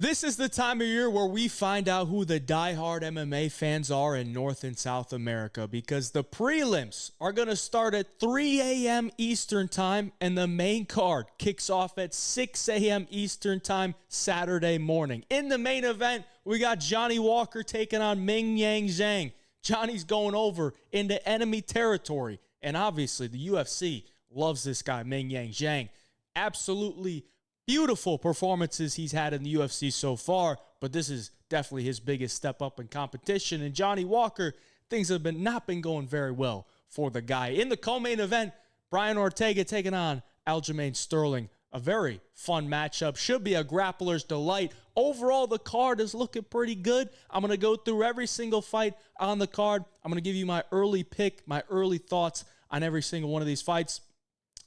This is the time of year where we find out who the diehard MMA fans are in North and South America, because the prelims are going to start at 3 a.m. Eastern time and the main card kicks off at 6 a.m. Eastern time Saturday morning. In the main event, we got Johnny Walker taking on Mingyang Zhang. Johnny's going over into enemy territory, and obviously the UFC loves this guy, Mingyang Zhang. Absolutely beautiful performances he's had in the UFC so far, but this is definitely his biggest step up in competition. And Johnny Walker, things have not been going very well for the guy. In the co-main event, Brian Ortega taking on Aljamain Sterling. A very fun matchup. Should be a grappler's delight. Overall, the card is looking pretty good. I'm going to go through every single fight on the card. I'm going to give you my early pick, my early thoughts on every single one of these fights.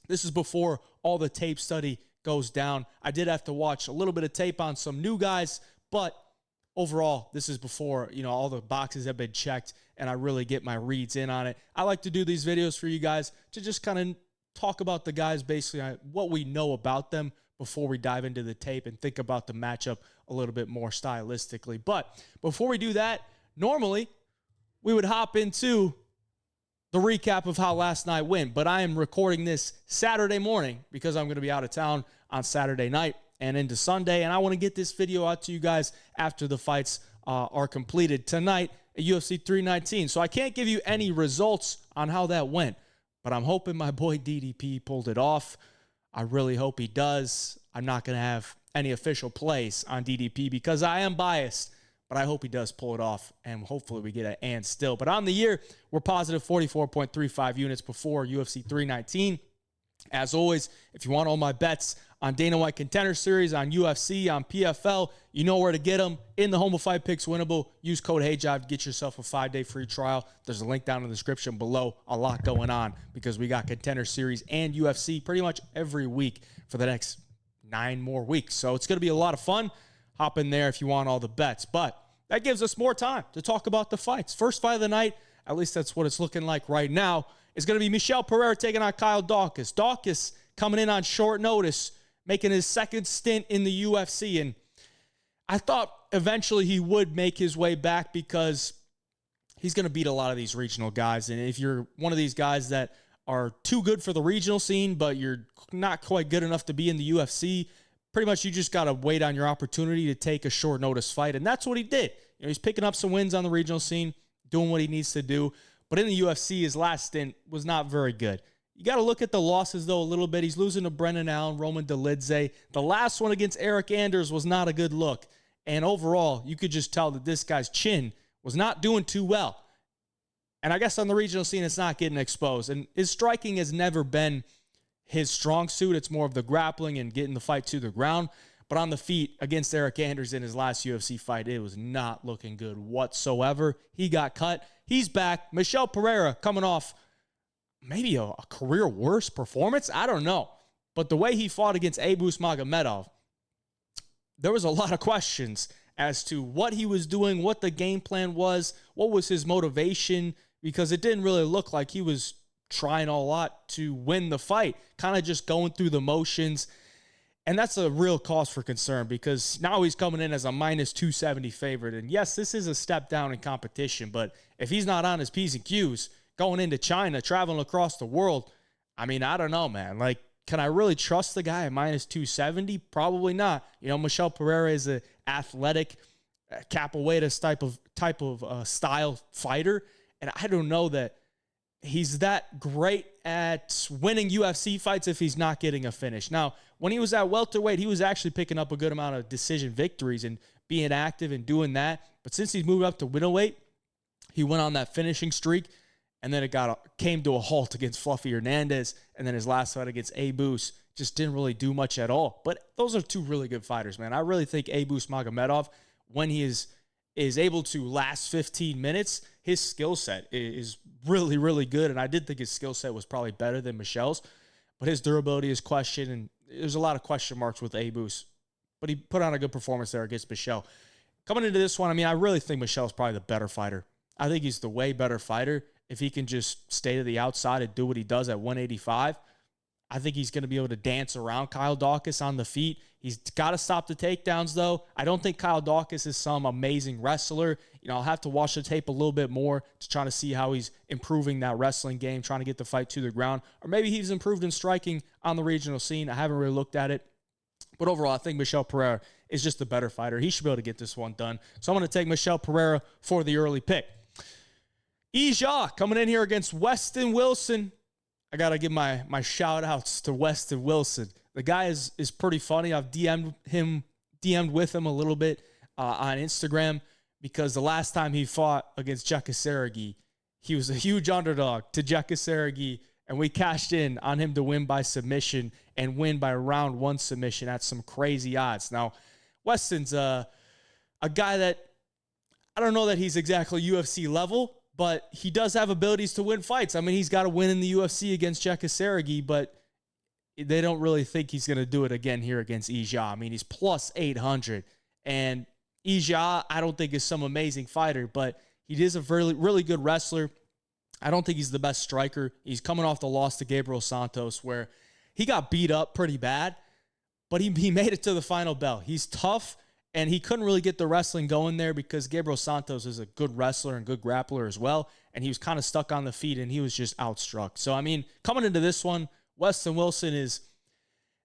This is before all the tape study goes down. I did have to watch a little bit of tape on some new guys, but overall, this is before, all the boxes have been checked and I really get my reads in on it. I like to do these videos for you guys to just kind of talk about the guys, basically what we know about them before we dive into the tape and think about the matchup a little bit more stylistically. But before we do that, normally we would hop into the recap of how last night went, but I am recording this Saturday morning because I'm going to be out of town on Saturday night and into Sunday, and I want to get this video out to you guys after the fights are completed tonight at UFC 319. So I can't give you any results on how that went, but I'm hoping my boy DDP pulled it off. I really hope he does. I'm not going to have any official plays on DDP because I am biased, but I hope he does pull it off, and hopefully we get an and still. But on the year, we're positive 44.35 units before UFC 319. As always, if you want all my bets on Dana White Contender Series, on UFC, on PFL, you know where to get them. In the Home of Fight Picks winnable, use code HeyJive to get yourself a 5-day free trial. There's a link down in the description below. A lot going on because we got Contender Series and UFC pretty much every week for the next 9 more weeks. So it's going to be a lot of fun. Hop in there if you want all the bets. But that gives us more time to talk about the fights. First fight of the night, at least that's what it's looking like right now, is going to be Michel Pereira taking on Kyle Daukas. Daukas coming in on short notice, making his second stint in the UFC. And I thought eventually he would make his way back because he's going to beat a lot of these regional guys. And if you're one of these guys that are too good for the regional scene, but you're not quite good enough to be in the UFC, pretty much you just got to wait on your opportunity to take a short notice fight. And that's what he did. He's picking up some wins on the regional scene, doing what he needs to do. But in the UFC, his last stint was not very good. You got to look at the losses, though, a little bit. He's losing to Brennan Allen, Roman Dolidze. The last one against Eric Anders was not a good look. And overall, you could just tell that this guy's chin was not doing too well. And I guess on the regional scene, it's not getting exposed. And his striking has never been his strong suit. It's more of the grappling and getting the fight to the ground. But on the feet against Eric Anders in his last UFC fight, it was not looking good whatsoever. He got cut. He's back. Michel Pereira coming off maybe a career worst performance. I don't know. But the way he fought against Abus Magomedov, there was a lot of questions as to what he was doing, what the game plan was, what was his motivation, because it didn't really look like he was trying a lot to win the fight, kind of just going through the motions. And that's a real cause for concern because now he's coming in as a minus 270 favorite. And yes, this is a step down in competition, but if he's not on his P's and Q's going into China, traveling across the world, I mean, I don't know, man. Like, can I really trust the guy at minus 270? Probably not. Michel Pereira is an athletic, capoeiras type of style fighter, and I don't know that he's that great at winning UFC fights if he's not getting a finish. Now, when he was at welterweight, he was actually picking up a good amount of decision victories and being active and doing that. But since he's moved up to middleweight, he went on that finishing streak, and then it came to a halt against Fluffy Hernandez, and then his last fight against Abus just didn't really do much at all. But those are two really good fighters, man. I really think Abus Magomedov, when he is able to last 15 minutes, his skill set is really, really good. And I did think his skill set was probably better than Michel's, but his durability is questioned. And there's a lot of question marks with Abus, but he put on a good performance there against Michel. Coming into this one, I really think Michel's probably the better fighter. I think he's the way better fighter. If he can just stay to the outside and do what he does at 185, I think he's going to be able to dance around Kyle Daukas on the feet. He's got to stop the takedowns, though. I don't think Kyle Daukas is some amazing wrestler. I'll have to watch the tape a little bit more to try to see how he's improving that wrestling game, trying to get the fight to the ground. Or maybe he's improved in striking on the regional scene. I haven't really looked at it. But overall, I think Michel Pereira is just a better fighter. He should be able to get this one done. So I'm going to take Michel Pereira for the early pick. Yizha coming in here against Weston Wilson. I got to give my shout-outs to Weston Wilson. The guy is pretty funny. I've DM'd with him a little bit on Instagram because the last time he fought against Jekasaragi, he was a huge underdog to Jekasaragi, and we cashed in on him to win by submission and win by round 1 submission at some crazy odds. Now, Weston's a guy that I don't know that he's exactly UFC level, but he does have abilities to win fights. I mean, he's got to win in the UFC against Jekasaragi, but they don't really think he's going to do it again here against Yizha. I mean, he's plus 800. And Yizha, I don't think is some amazing fighter, but he is a really, really good wrestler. I don't think he's the best striker. He's coming off the loss to Gabriel Santos where he got beat up pretty bad, but he made it to the final bell. He's tough, and he couldn't really get the wrestling going there because Gabriel Santos is a good wrestler and good grappler as well, and he was kind of stuck on the feet, and he was just outstruck. So, I mean, coming into this one, Weston Wilson is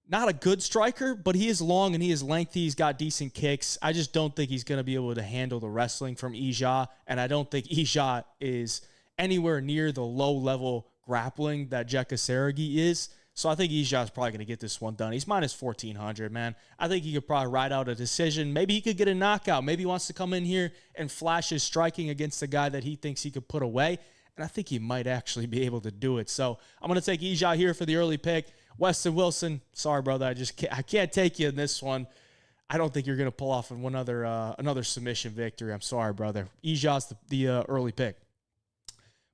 not a good striker, but he is long and he is lengthy. He's got decent kicks. I just don't think he's going to be able to handle the wrestling from Yizha, and I don't think Yizha is anywhere near the low-level grappling that Jekasaragi is. So I think Yizha is probably going to get this one done. He's minus 1,400, man. I think he could probably ride out a decision. Maybe he could get a knockout. Maybe he wants to come in here and flash his striking against a guy that he thinks he could put away. And I think he might actually be able to do it. So I'm going to take Yizha here for the early pick. Weston Wilson, sorry, brother. I can't take you in this one. I don't think you're going to pull off in another submission victory. I'm sorry, brother. Yizha's the early pick.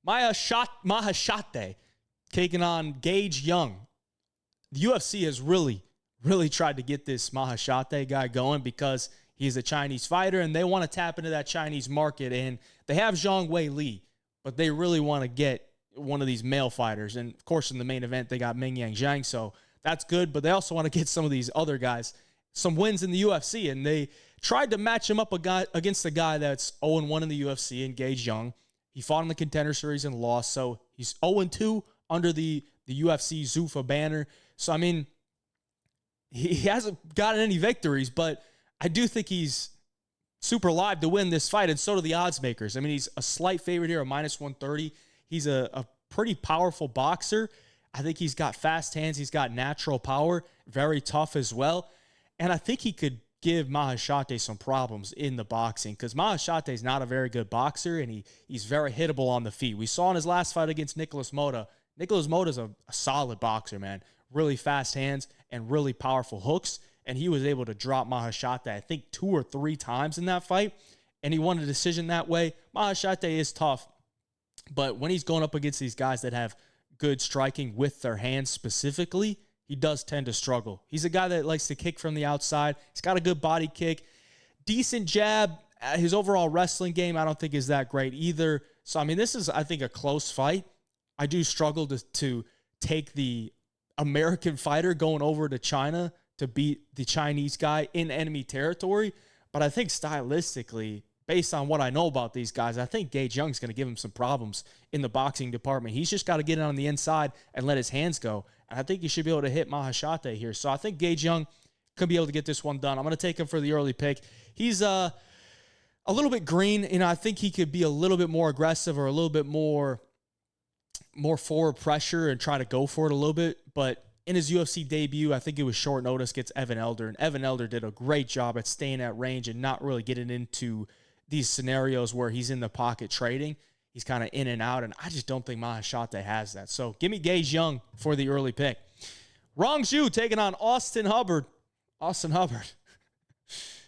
Mahashate taking on Gage Young. The UFC has really, really tried to get this Mahashate guy going because he's a Chinese fighter and they want to tap into that Chinese market. And they have Zhang Weili, but they really want to get one of these male fighters. And, of course, in the main event, they got Mingyang Zhang, so that's good. But they also want to get some of these other guys some wins in the UFC. And they tried to match him up against a guy that's 0-1 in the UFC, in Gage Young. He fought in the Contender Series and lost, so he's 0-2 under the UFC Zuffa banner. So, I mean, he hasn't gotten any victories, but I do think he's super live to win this fight, and so do the odds makers. I mean, he's a slight favorite here, a minus 130. He's a pretty powerful boxer. I think he's got fast hands. He's got natural power, very tough as well. And I think he could give Mahashate some problems in the boxing because Mahashate is not a very good boxer, and he's very hittable on the feet. We saw in his last fight against Nicholas Mota. Nicholas Mota is a solid boxer, man. Really fast hands and really powerful hooks. And he was able to drop Mahashate, I think, 2 or 3 times in that fight. And he won a decision that way. Mahashate is tough. But when he's going up against these guys that have good striking with their hands specifically, he does tend to struggle. He's a guy that likes to kick from the outside. He's got a good body kick. Decent jab. His overall wrestling game, I don't think is that great either. So, I mean, this is, I think, a close fight. I do struggle to take the American fighter going over to China to beat the Chinese guy in enemy territory. But I think stylistically, based on what I know about these guys, I think Gage Young's going to give him some problems in the boxing department. He's just got to get it on the inside and let his hands go. And I think he should be able to hit Mahashate here. So I think Gage Young could be able to get this one done. I'm going to take him for the early pick. He's a little bit green. I think he could be a little bit more aggressive or a little bit more forward pressure and try to go for it a little bit. But in his UFC debut, I think it was short notice, gets Evan Elder. And Evan Elder did a great job at staying at range and not really getting into these scenarios where he's in the pocket trading. He's kind of in and out, and I just don't think Mahashate has that. So give me Gage Young for the early pick. Rongzhu taking on Austin Hubbard. Austin Hubbard.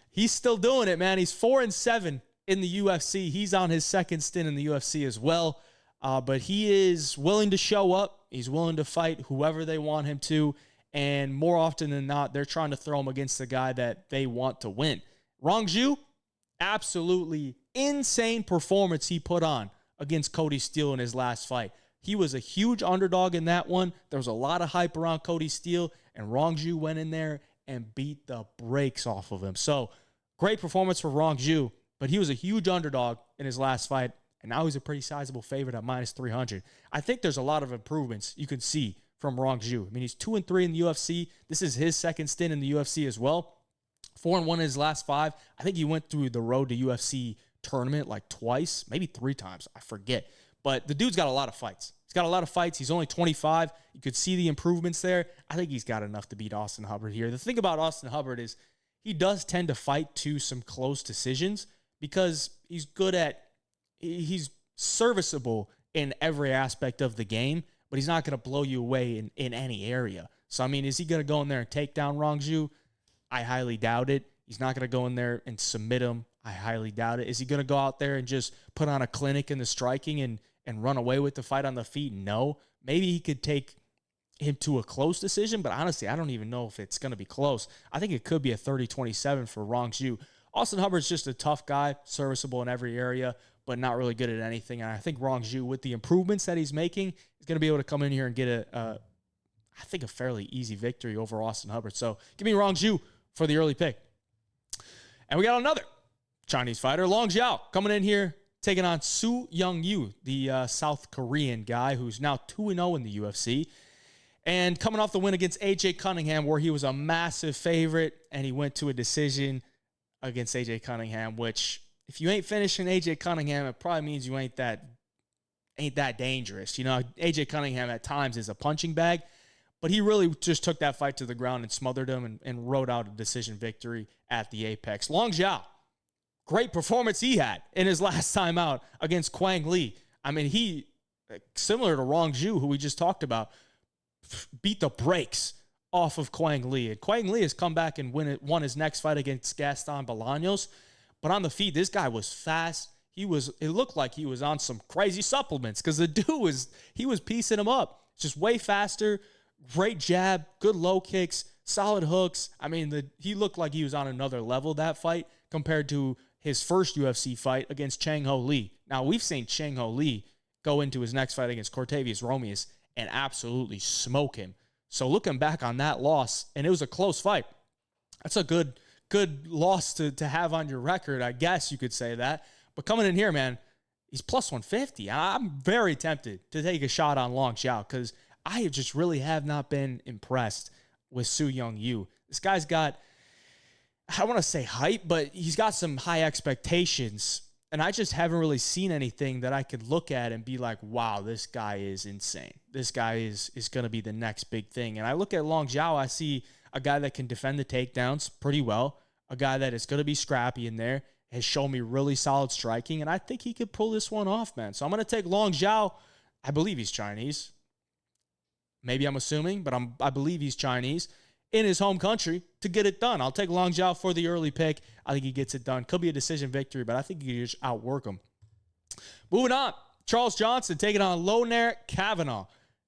He's still doing it, man. He's 4-7 in the UFC. He's on his second stint in the UFC as well. But he is willing to show up. He's willing to fight whoever they want him to. And more often than not, they're trying to throw him against the guy that they want to win. Rongzhu, absolutely insane performance he put on against Cody Steele in his last fight. He was a huge underdog in that one. There was a lot of hype around Cody Steele, and Rongzhu went in there and beat the brakes off of him. So great performance for Rongzhu, but he was a huge underdog in his last fight, and now he's a pretty sizable favorite at minus 300. I think there's a lot of improvements you can see from Rongzhu. I mean, he's 2-3 in the UFC. This is his second stint in the UFC as well. 4-1 in his last 5. I think he went through the road to UFC tournament like twice, maybe 3 times. I forget. But the dude's got a lot of fights. He's got a lot of fights. He's only 25. You could see the improvements there. I think he's got enough to beat Austin Hubbard here. The thing about Austin Hubbard is he does tend to fight to some close decisions because he's serviceable in every aspect of the game, but he's not going to blow you away in any area. So, I mean, is he going to go in there and take down Rongzhu? I highly doubt it. He's not going to go in there and submit him. I highly doubt it. Is he going to go out there and just put on a clinic in the striking and run away with the fight on the feet? No. Maybe he could take him to a close decision, but honestly, I don't even know if it's going to be close. I think it could be a 30-27 for Rongzhu. Austin Hubbard's just a tough guy, serviceable in every area, but not really good at anything. And I think Rongzhu, with the improvements that he's making, is going to be able to come in here and get I think a fairly easy victory over Austin Hubbard. So give me Rongzhu for the early pick. And we got another Chinese fighter, Xiao, coming in here, taking on Su Young-yu, the South Korean guy who's now 2-0 in the UFC. And coming off the win against A.J. Cunningham, where he was a massive favorite, and he went to a decision against A.J. Cunningham, which, if you ain't finishing A.J. Cunningham, it probably means you ain't that dangerous. You know, A.J. Cunningham at times is a punching bag, but he really just took that fight to the ground and smothered him and rode out a decision victory at the Apex. Xiao, great performance he had in his last time out against Quang Li. I mean, he, similar to Rongzhu, who we just talked about, beat the brakes off of Quang Li. And Quang Li has come back and won his next fight against Gaston Bolaños. But on the feet, this guy was fast. It looked like he was on some crazy supplements because the dude was piecing him up. Just way faster, great jab, good low kicks, solid hooks. I mean, he looked like he was on another level that fight compared to his first UFC fight against Chang Ho Lee. Now, we've seen Chang Ho Lee go into his next fight against Cortavius Romeus and absolutely smoke him. So looking back on that loss, and it was a close fight, that's a good loss to have on your record, I guess you could say that. But coming in here, man, he's plus 150. I'm very tempted to take a shot on Xiao because I just really have not been impressed with Su Young-yu. This guy's got, I don't want to say hype, but he's got some high expectations. And I just haven't really seen anything that I could look at and be like, wow, this guy is insane. This guy is going to be the next big thing. And I look at Xiao, I see a guy that can defend the takedowns pretty well, a guy that is going to be scrappy in there, has shown me really solid striking, and I think he could pull this one off, man. So I'm going to take Xiao. I believe he's Chinese. Maybe I'm assuming, but I believe he's Chinese in his home country to get it done. I'll take Xiao for the early pick. I think he gets it done. Could be a decision victory, but I think he can just outwork him. Moving on, Charles Johnson taking on Loner Kavanagh.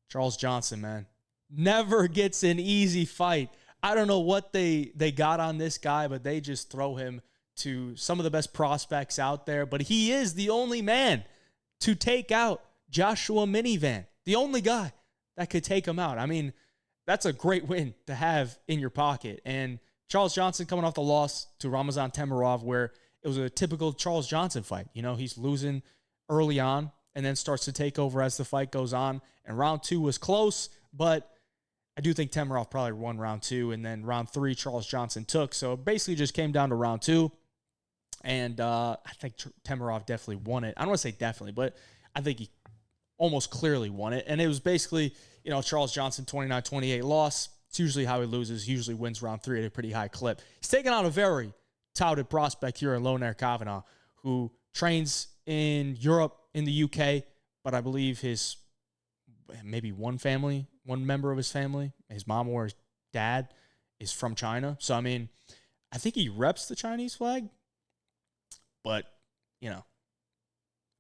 Charles Johnson, man, never gets an easy fight. I don't know what they got on this guy, but they just throw him to some of the best prospects out there. But he is the only man to take out Joshua Minivan, the only guy that could take him out. I mean, that's a great win to have in your pocket. And Charles Johnson coming off the loss to Ramazan Temirov, where it was a typical Charles Johnson fight. You know, he's losing early on and then starts to take over as the fight goes on. And round 2 was close, but I do think Temirov probably won round 2, and then round 3 Charles Johnson took. So it basically just came down to round 2. And I think Temirov definitely won it. I don't want to say definitely, but I think he almost clearly won it. And it was basically, you know, Charles Johnson, 29-28 loss. It's usually how he loses. He usually wins round 3 at a pretty high clip. He's taking on a very touted prospect here in Loner Kavanagh, who trains in Europe, in the UK, but I believe his maybe one member of his family, his mom or his dad, is from China. So, I mean, I think he reps the Chinese flag, but, you know,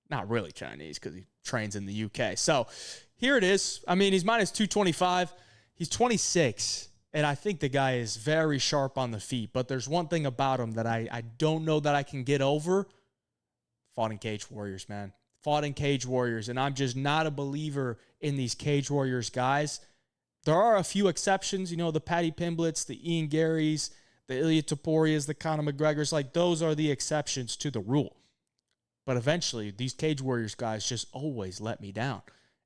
not really Chinese because he trains in the UK. So here it is. I mean, he's minus 225. He's 26, and I think the guy is very sharp on the feet. But there's one thing about him that I don't know that I can get over. Fought in Cage Warriors, man. fought in Cage Warriors, and I'm just not a believer in these Cage Warriors guys. There are a few exceptions, the Paddy Pimblets, the Ian Garys, the Ilya Toporias, the Conor McGregors. Like, those are the exceptions to the rule. But eventually, these Cage Warriors guys just always let me down.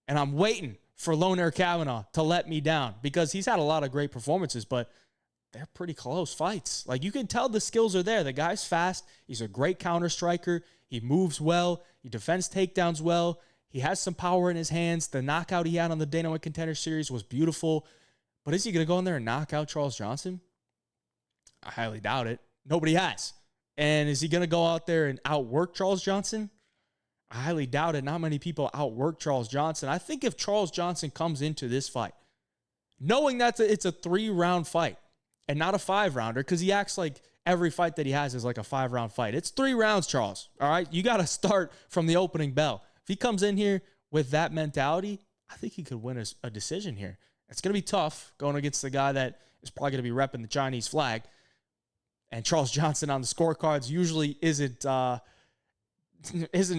And I'm waiting for Loner Kavanagh to let me down, because he's had a lot of great performances, but they're pretty close fights. Like, you can tell the skills are there. The guy's fast. He's a great counter striker. He moves well. He defends takedowns well. He has some power in his hands. The knockout he had on the Dana White Contender Series was beautiful. But is he going to go in there and knock out Charles Johnson? I highly doubt it. Nobody has. And is he going to go out there and outwork Charles Johnson? I highly doubt it. Not many people outwork Charles Johnson. I think if Charles Johnson comes into this fight, knowing that it's a 3-round fight and not a 5-rounder, because he acts like every fight that he has is like a 5-round fight. It's 3 rounds, Charles. All right? You got to start from the opening bell. If he comes in here with that mentality, I think he could win a decision here. It's going to be tough going against the guy that is probably going to be repping the Chinese flag. And Charles Johnson on the scorecards usually isn't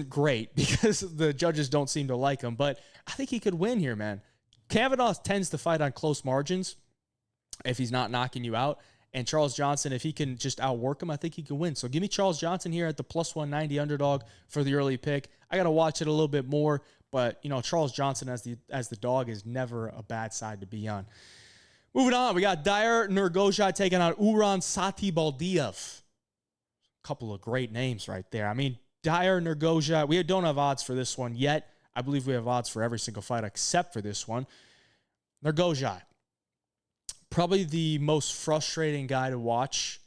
great, because the judges don't seem to like him. But I think he could win here, man. Kavanagh tends to fight on close margins if he's not knocking you out. And Charles Johnson, if he can just outwork him, I think he can win. So give me Charles Johnson here at the plus 190 underdog for the early pick. I got to watch it a little bit more, but Charles Johnson as the dog is never a bad side to be on. Moving on, we got Nurgozhay taking on Satybaldiev. A couple of great names right there. I mean, Nurgozhay, we don't have odds for this one yet. I believe we have odds for every single fight except for this one. Nurgozhay, probably the most frustrating guy to watch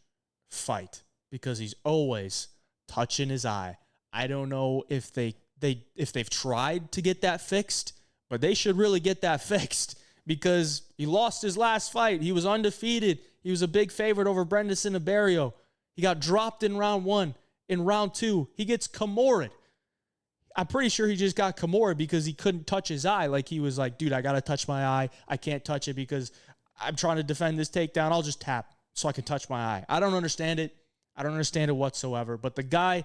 fight, because he's always touching his eye. I don't know if they've tried to get that fixed, but they should really get that fixed, because he lost his last fight. He was undefeated. He was a big favorite over Brendan Sinaberio. He got dropped in round 1. In round 2, he gets Kimura'd. I'm pretty sure he just got Kimura'd because he couldn't touch his eye. Like, he was like, dude, I got to touch my eye. I can't touch it because I'm trying to defend this takedown. I'll just tap so I can touch my eye. I don't understand it. I don't understand it whatsoever. But the guy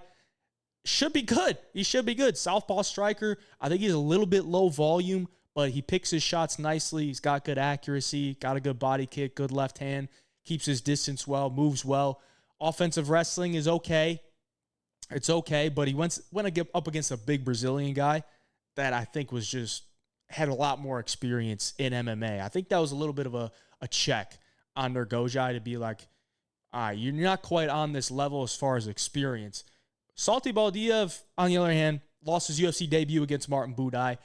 should be good. He should be good. Southpaw striker. I think he's a little bit low volume, but he picks his shots nicely. He's got good accuracy, got a good body kick, good left hand, keeps his distance well, moves well. Offensive wrestling is okay. It's okay, but he went up against a big Brazilian guy that I think had a lot more experience in MMA. I think that was a little bit of a check on Nurgozhay to be like, all right, you're not quite on this level as far as experience. Satybaldiev, on the other hand, lost his UFC debut against Martin Buday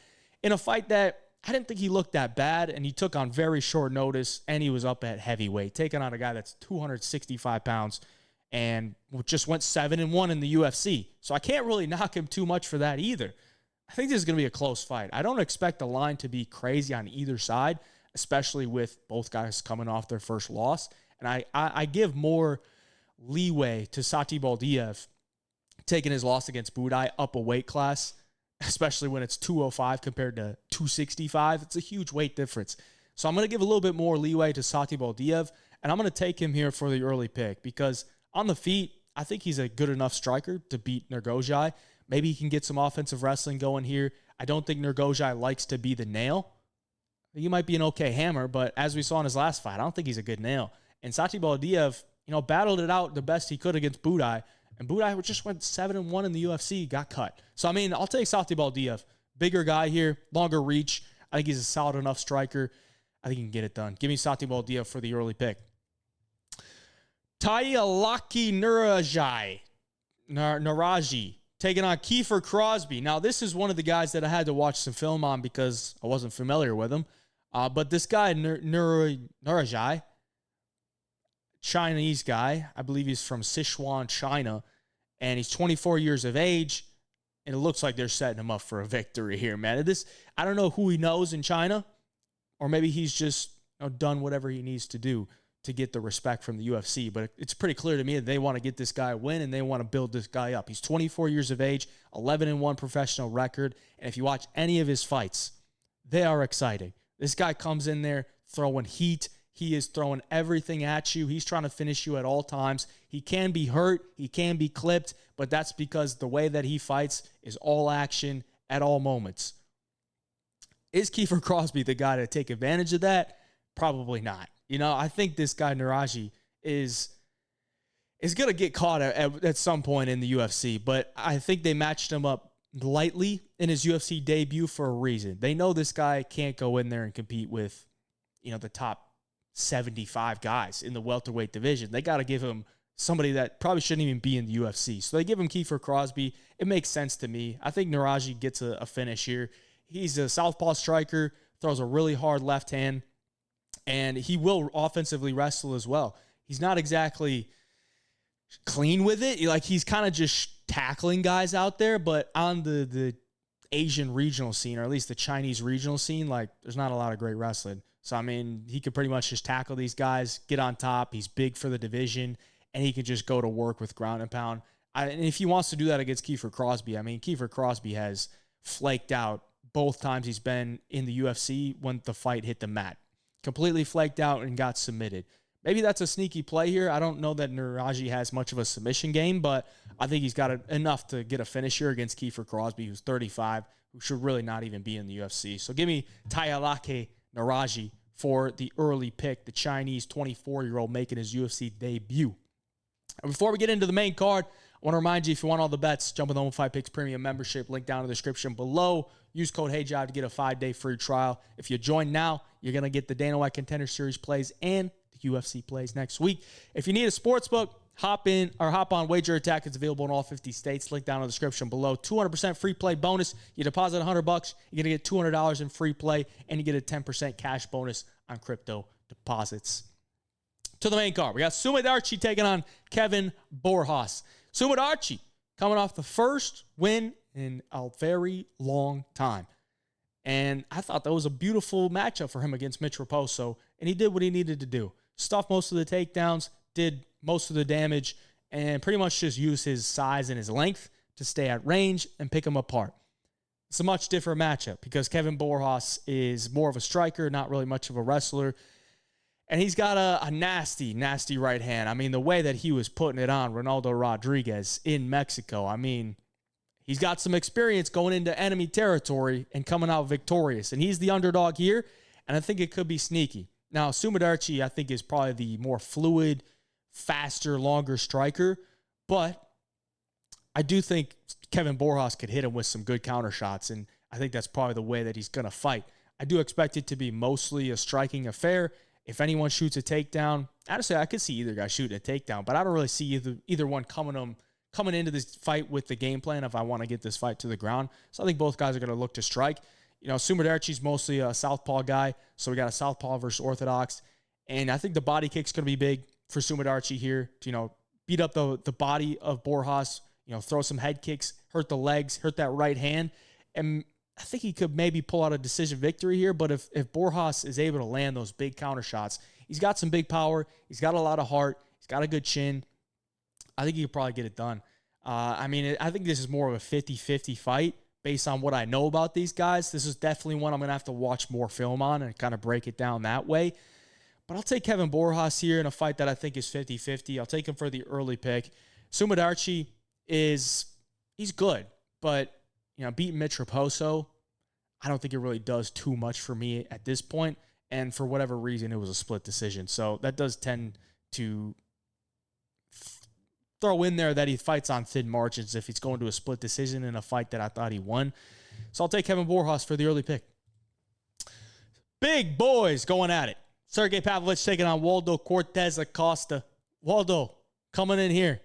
in a fight that I didn't think he looked that bad, and he took on very short notice, and he was up at heavyweight, taking on a guy that's 265 pounds and just went 7-1 in the UFC. So I can't really knock him too much for that either. I think this is going to be a close fight. I don't expect the line to be crazy on either side, especially with both guys coming off their first loss. And I give more leeway to Satybaldiev taking his loss against Buday up a weight class, especially when it's 205 compared to 265. It's a huge weight difference. So I'm going to give a little bit more leeway to Satybaldiev, and I'm going to take him here for the early pick, because on the feet, I think he's a good enough striker to beat Nurgozhay. Maybe he can get some offensive wrestling going here. I don't think Nurgozhay likes to be the nail. He might be an okay hammer, but as we saw in his last fight, I don't think he's a good nail. And Satybaldiev, battled it out the best he could against Buday, and Buday just went 7-1 in the UFC, got cut. So, I mean, I'll take Satybaldiev. Bigger guy here, longer reach. I think he's a solid enough striker. I think he can get it done. Give me Satybaldiev for the early pick. Nueraji taking on Kiefer Crosbie. Now, this is one of the guys that I had to watch some film on because I wasn't familiar with him. But this guy, Nuerajai, Chinese guy, I believe he's from Sichuan, China, and he's 24 years of age, and it looks like they're setting him up for a victory here, man. I don't know who he knows in China, or maybe he's just done whatever he needs to do to get the respect from the UFC. But it's pretty clear to me that they want to get this guy a win, and they want to build this guy up. He's 24 years of age, 11-1 professional record, and if you watch any of his fights, they are exciting. This guy comes in there throwing heat. He is throwing everything at you. He's trying to finish you at all times. He can be hurt. He can be clipped, but that's because the way that he fights is all action, at all moments. Is Kiefer Crosbie the guy to take advantage of that? Probably not. I think this guy Nueraji is going to get caught at some point in the UFC, but I think they matched him up lightly in his UFC debut for a reason. They know this guy can't go in there and compete with, the top 75 guys in the welterweight division. They got to give him somebody that probably shouldn't even be in the UFC. So they give him Kiefer Crosbie. It makes sense to me. I think Nueraji gets a finish here. He's a southpaw striker, throws a really hard left hand, and he will offensively wrestle as well. He's not exactly clean with it. He's kind of just tackling guys out there, but on the Asian regional scene, or at least the Chinese regional scene, there's not a lot of great wrestling. So, he could pretty much just tackle these guys, get on top. He's big for the division, and he can just go to work with ground and pound. And if he wants to do that against Kiefer Crosbie, Kiefer Crosbie has flaked out both times he's been in the UFC when the fight hit the mat. Completely flaked out and got submitted. Maybe that's a sneaky play here. I don't know that Nueraji has much of a submission game, but I think he's got enough to get a finish here against Kiefer Crosbie, who's 35, who should really not even be in the UFC. So give me Tayalake Nueraji for the early pick, the Chinese 24-year-old making his UFC debut. And before we get into the main card, I want to remind you, if you want all the bets, jump on the Home 5 Picks Premium membership, link down in the description below. Use code HeyJob to get a 5-day free trial. If you join now, you're going to get the Dana White Contender Series plays and the UFC plays next week. If you need a sports book, hop on Wager Attack. It's available in all 50 states. Link down in the description below. 200% free play bonus. You deposit $100, you're going to get $200 in free play, and you get a 10% cash bonus on crypto deposits. To the main card, we got Sumudaerji taking on Kevin Borjas. Sumudaerji coming off the first win in a very long time. And I thought that was a beautiful matchup for him against Mitch Raposo, and he did what he needed to do. Stuffed most of the takedowns, did most of the damage, and pretty much just used his size and his length to stay at range and pick him apart. It's a much different matchup because Kevin Borjas is more of a striker, not really much of a wrestler. And he's got a nasty, nasty right hand. The way that he was putting it on Ronaldo Rodriguez in Mexico, he's got some experience going into enemy territory and coming out victorious. And he's the underdog here, and I think it could be sneaky. Now, Sumudaerji, I think, is probably the more fluid, faster, longer striker. But I do think Kevin Borjas could hit him with some good counter shots, and I think that's probably the way that he's going to fight. I do expect it to be mostly a striking affair. If anyone shoots a takedown, honestly, I could see either guy shooting a takedown, but I don't really see either one coming into this fight with the game plan if I want to get this fight to the ground. So I think both guys are going to look to strike. Sumudaerji's mostly a southpaw guy, so we got a southpaw versus orthodox, and I think the body kick's going to be big for Sumudaerji here to, beat up the body of Borjas, throw some head kicks, hurt the legs, hurt that right hand, and I think he could maybe pull out a decision victory here, but if Borjas is able to land those big counter shots, he's got some big power, he's got a lot of heart, he's got a good chin, I think he could probably get it done. I think this is more of a 50-50 fight based on what I know about these guys. This is definitely one I'm going to have to watch more film on and kind of break it down that way. But I'll take Kevin Borjas here in a fight that I think is 50-50. I'll take him for the early pick. Sumudaerji he's good, but beating Mitch Raposo, I don't think it really does too much for me at this point. And for whatever reason, it was a split decision. So that does tend to throw in there that he fights on thin margins if he's going to a split decision in a fight that I thought he won. So I'll take Kevin Borjas for the early pick. Big boys going at it. Sergey Pavlovich taking on Waldo Cortes Acosta. Waldo coming in here.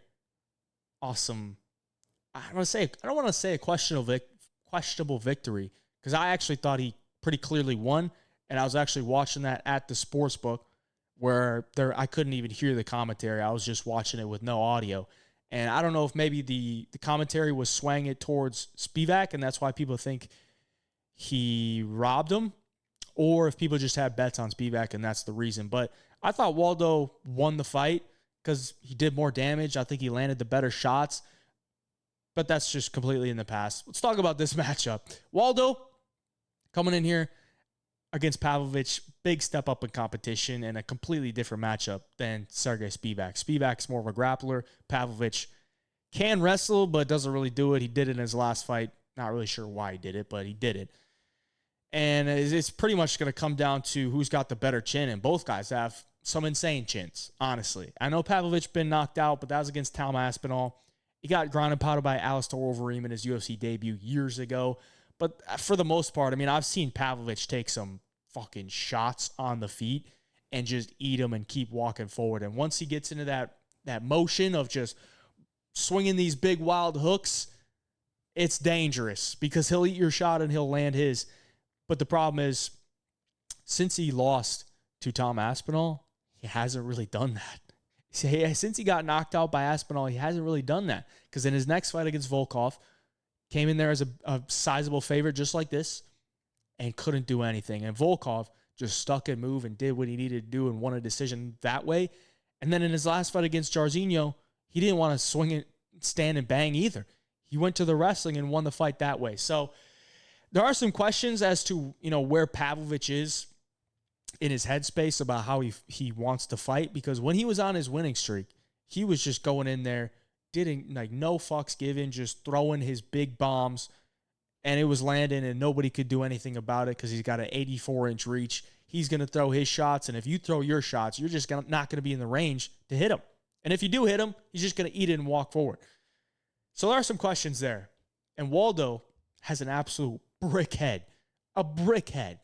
Awesome. I don't want to say a questionable victory because I actually thought he pretty clearly won, and I was actually watching that at the sports book where I couldn't even hear the commentary. I was just watching it with no audio. And I don't know if maybe the commentary was swaying it towards Spivak, and that's why people think he robbed him, or if people just had bets on Spivak, and that's the reason. But I thought Waldo won the fight because he did more damage. I think he landed the better shots, but that's just completely in the past. Let's talk about this matchup. Waldo coming in here against Pavlovich, big step up in competition and a completely different matchup than Sergey Spivak. Spivak's more of a grappler. Pavlovich can wrestle, but doesn't really do it. He did it in his last fight Not really sure why he did it, but he did it. And it's pretty much going to come down to who's got the better chin, and both guys have some insane chins, honestly. I know Pavlovich been knocked out, but that was against Tom Aspinall. He got ground and pounded by Alistair Overeem in his UFC debut years ago. But for the most part, I mean, I've seen Pavlovich take some fucking shots on the feet and just eat them and keep walking forward. And once he gets into that motion of just swinging these big wild hooks, it's dangerous because he'll eat your shot and he'll land his. But the problem is, since he lost to Tom Aspinall, he hasn't really done that. Since he got knocked out by Aspinall, he hasn't really done that. Because in his next fight against Volkov, came in there as a sizable favorite just like this and couldn't do anything. And Volkov just stuck and moved and did what he needed to do and won a decision that way. And then in his last fight against Jairzinho, he didn't want to swing it, stand and bang either. He went to the wrestling and won the fight that way. So there are some questions as to, where Pavlovich is in his headspace about how he wants to fight, because when he was on his winning streak, he was just going in there, didn't no fucks given, just throwing his big bombs, and it was landing, and nobody could do anything about it because he's got an 84-inch reach. He's going to throw his shots, and if you throw your shots, you're just not going to be in the range to hit him. And if you do hit him, he's just going to eat it and walk forward. So there are some questions there. And Waldo has an absolute brick head. A brick head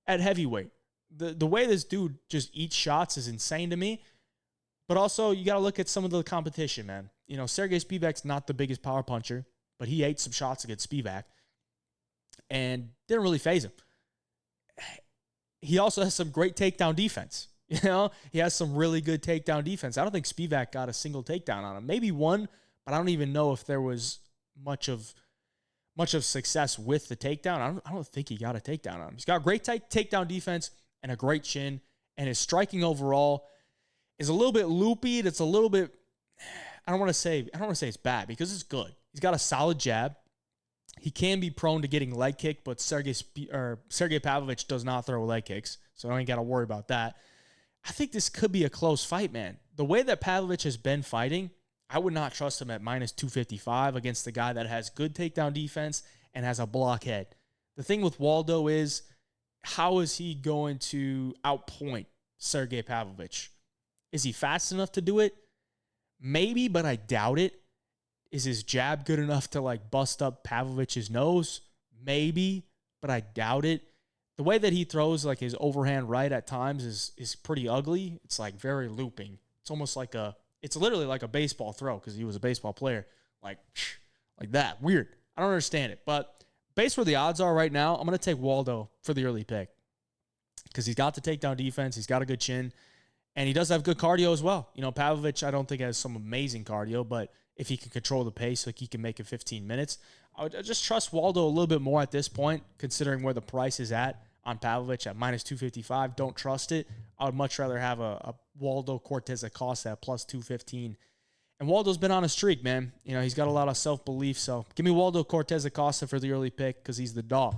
at heavyweight. The way this dude just eats shots is insane to me. But also, you got to look at some of the competition, man. Sergey Spivak's not the biggest power puncher, but he ate some shots against Spivak and didn't really faze him. He also has some great takedown defense. He has some really good takedown defense. I don't think Spivak got a single takedown on him. Maybe one, but I don't even know if there was much of success with the takedown. I don't think he got a takedown on him. He's got great takedown defense and a great chin, and his striking overall is a little bit loopy. It's a little bit, I don't want to say it's bad because it's good. He's got a solid jab. He can be prone to getting leg kicked, but Sergey Pavlovich does not throw leg kicks, so I ain't got to worry about that. I think this could be a close fight, man. The way that Pavlovich has been fighting, I would not trust him at minus 255 against the guy that has good takedown defense and has a blockhead. The thing with Waldo is, how is he going to outpoint Sergey Pavlovich? Is he fast enough to do it? Maybe, but I doubt it. Is his jab good enough to bust up Pavlovich's nose? Maybe, but I doubt it. The way that he throws his overhand right at times is pretty ugly. It's very looping. It's almost it's literally like a baseball throw because he was a baseball player. Like that. Weird. I don't understand it. But based where the odds are right now, I'm going to take Waldo for the early pick because he's got the takedown defense. He's got a good chin. And he does have good cardio as well. Pavlovich, I don't think has some amazing cardio, but if he can control the pace, he can make it 15 minutes. I would just trust Waldo a little bit more at this point, considering where the price is at on Pavlovich at minus 255. Don't trust it. I would much rather have a Waldo Cortes Acosta at plus 215. And Waldo's been on a streak, man. He's got a lot of self-belief. So give me Waldo Cortes Acosta for the early pick because he's the dog.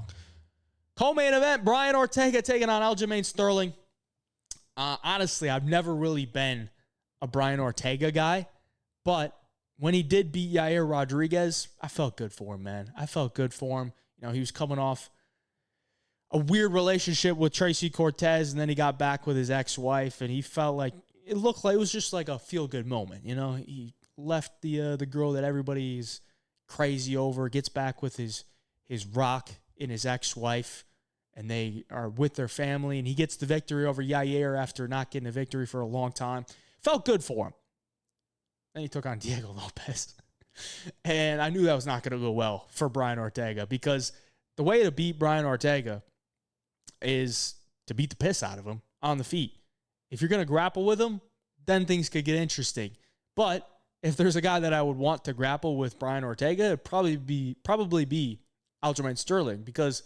Co-main event, Brian Ortega taking on Aljamain Sterling. Honestly, I've never really been a Brian Ortega guy, but when he did beat Yair Rodriguez, I felt good for him, man. I felt good for him. He was coming off a weird relationship with Tracy Cortez, and then he got back with his ex-wife, and he felt like it looked like it was just like a feel-good moment. He left the girl that everybody's crazy over, gets back with his rock in his ex-wife, and they are with their family, and he gets the victory over Yair after not getting a victory for a long time. Felt good for him. Then he took on Diego Lopez. And I knew that was not going to go well for Brian Ortega because the way to beat Brian Ortega is to beat the piss out of him on the feet. If you're going to grapple with him, then things could get interesting. But if there's a guy that I would want to grapple with Brian Ortega, it'd probably be Aljamain Sterling because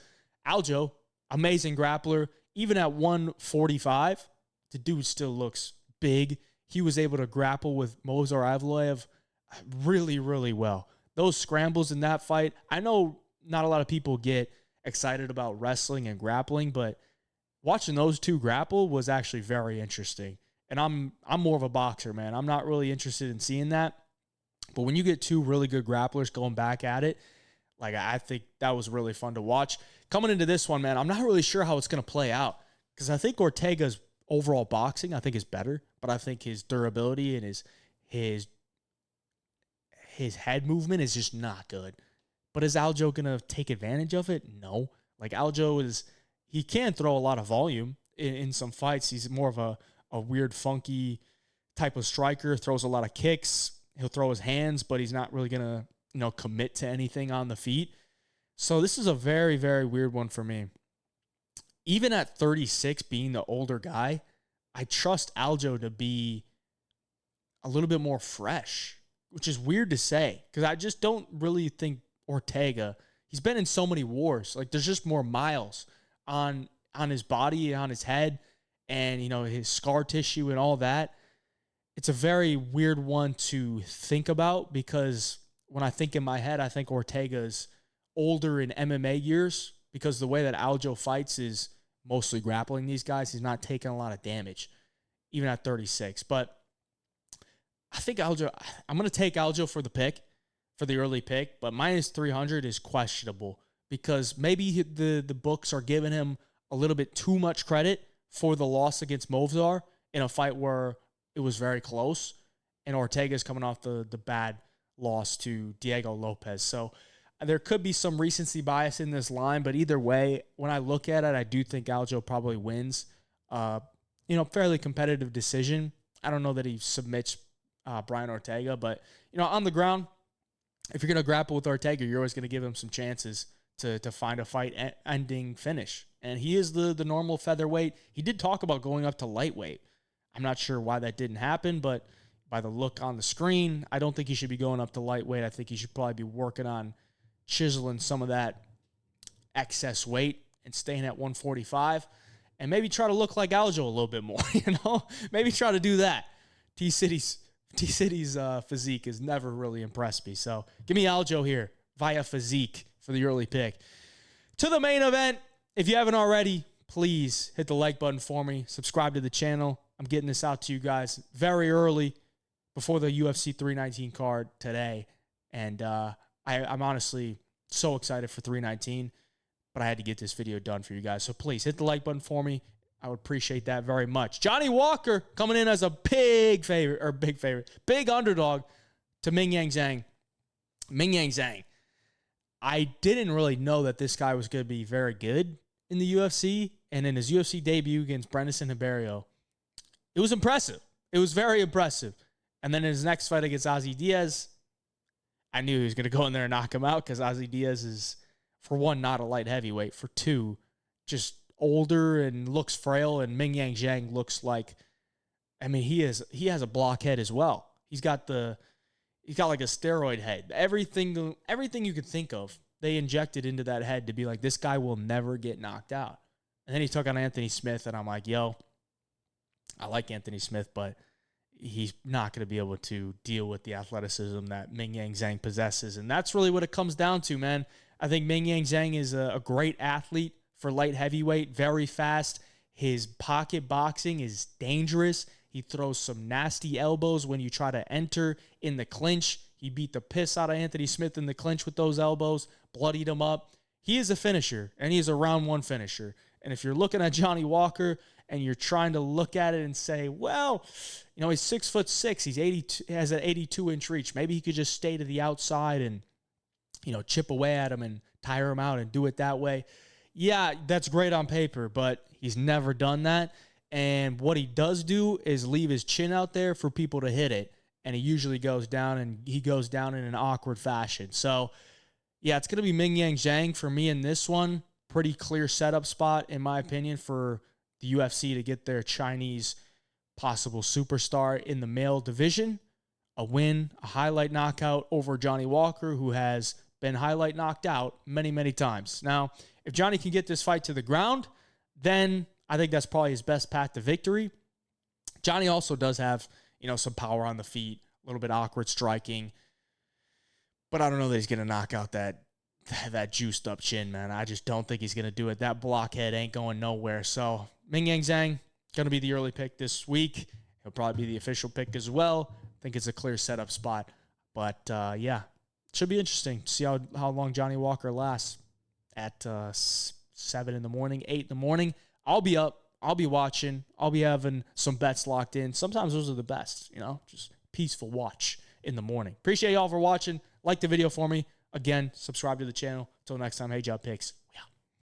Aljo, amazing grappler, even at 145, the dude still looks big. He was able to grapple with Movsar Evloev really, really well. Those scrambles in that fight, I know not a lot of people get excited about wrestling and grappling, but watching those two grapple was actually very interesting. And I'm more of a boxer, man. I'm not really interested in seeing that. But when you get two really good grapplers going back at it, Like, I think that was really fun to watch. Coming into this one, man, I'm not really sure how it's going to play out because I think Ortega's overall boxing, I think, is better, but I think his durability and his head movement is just not good. But is Aljo going to take advantage of it? No. Like, Aljo he can throw a lot of volume in some fights. He's more of a weird, funky type of striker, throws a lot of kicks. He'll throw his hands, but he's not really going to, commit to anything on the feet. So this is a very, very weird one for me. Even at 36, being the older guy, I trust Aljo to be a little bit more fresh, which is weird to say because I just don't really think Ortega, he's been in so many wars. Like, there's just more miles on his body, on his head, and, his scar tissue and all that. It's a very weird one to think about because when I think in my head, I think Ortega's older in MMA years because the way that Aljo fights is mostly grappling these guys. He's not taking a lot of damage, even at 36. But I think I'm going to take Aljo for the early pick, but minus 300 is questionable because maybe the books are giving him a little bit too much credit for the loss against Movsar in a fight where it was very close, and Ortega's coming off the bad loss to Diego Lopez. So there could be some recency bias in this line, but either way, when I look at it, I do think Aljo probably wins. Fairly competitive decision. I don't know that he submits Brian Ortega, but, on the ground, if you're going to grapple with Ortega, you're always going to give him some chances to find a fight-ending finish. And he is the normal featherweight. He did talk about going up to lightweight. I'm not sure why that didn't happen, but by the look on the screen, I don't think he should be going up to lightweight. I think he should probably be working on chiseling some of that excess weight and staying at 145 and maybe try to look like Aljo a little bit more, Maybe try to do that. T-City's physique has never really impressed me. So give me Aljo here via physique for the early pick. To the main event, if you haven't already, please hit the like button for me. Subscribe to the channel. I'm getting this out to you guys very early before the UFC 319 card today. And I'm honestly so excited for 319, but I had to get this video done for you guys. So please hit the like button for me. I would appreciate that very much. Johnny Walker coming in as a big underdog to Mingyang Zhang. Mingyang Zhang. I didn't really know that this guy was going to be very good in the UFC, and in his UFC debut against Brandon Hilario, it was impressive. It was very impressive. And then in his next fight against Ozzy Diaz, I knew he was going to go in there and knock him out because Ozzy Diaz is, for one, not a light heavyweight. For two, just older and looks frail. And Mingyang Zhang looks like, he has a blockhead as well. He's got like a steroid head. Everything you could think of, they injected into that head to be like, this guy will never get knocked out. And then he took on Anthony Smith, and I'm like, yo, I like Anthony Smith, but he's not going to be able to deal with the athleticism that Mingyang Zhang possesses. And that's really what it comes down to, man. I think Mingyang Zhang is a great athlete for light heavyweight, very fast. His pocket boxing is dangerous. He throws some nasty elbows when you try to enter in the clinch. He beat the piss out of Anthony Smith in the clinch with those elbows, bloodied him up. He is a finisher, and he is a round one finisher. And if you're looking at Johnny Walker and you're trying to look at it and say, well, he's 6'6", he's 82, has an 82-inch reach. Maybe he could just stay to the outside and, chip away at him and tire him out and do it that way. Yeah, that's great on paper, but he's never done that. And what he does do is leave his chin out there for people to hit it. And he usually goes down, and he goes down in an awkward fashion. So, yeah, it's going to be Mingyang Zhang for me in this one. Pretty clear setup spot, in my opinion, for the UFC to get their Chinese possible superstar in the male division. A win, a highlight knockout over Johnny Walker, who has been highlight knocked out many, many times. Now, if Johnny can get this fight to the ground, then I think that's probably his best path to victory. Johnny also does have, some power on the feet, a little bit awkward striking, but I don't know that he's going to knock out that juiced up chin, man. I just don't think he's going to do it. That blockhead ain't going nowhere. So Mingyang Zhang, going to be the early pick this week. He'll probably be the official pick as well. I think it's a clear setup spot. But, yeah, should be interesting to see how long Johnny Walker lasts at 7 in the morning, 8 in the morning. I'll be up. I'll be watching. I'll be having some bets locked in. Sometimes those are the best, just peaceful watch in the morning. Appreciate y'all for watching. Like the video for me. Again, subscribe to the channel. Until next time, hey, Job Picks.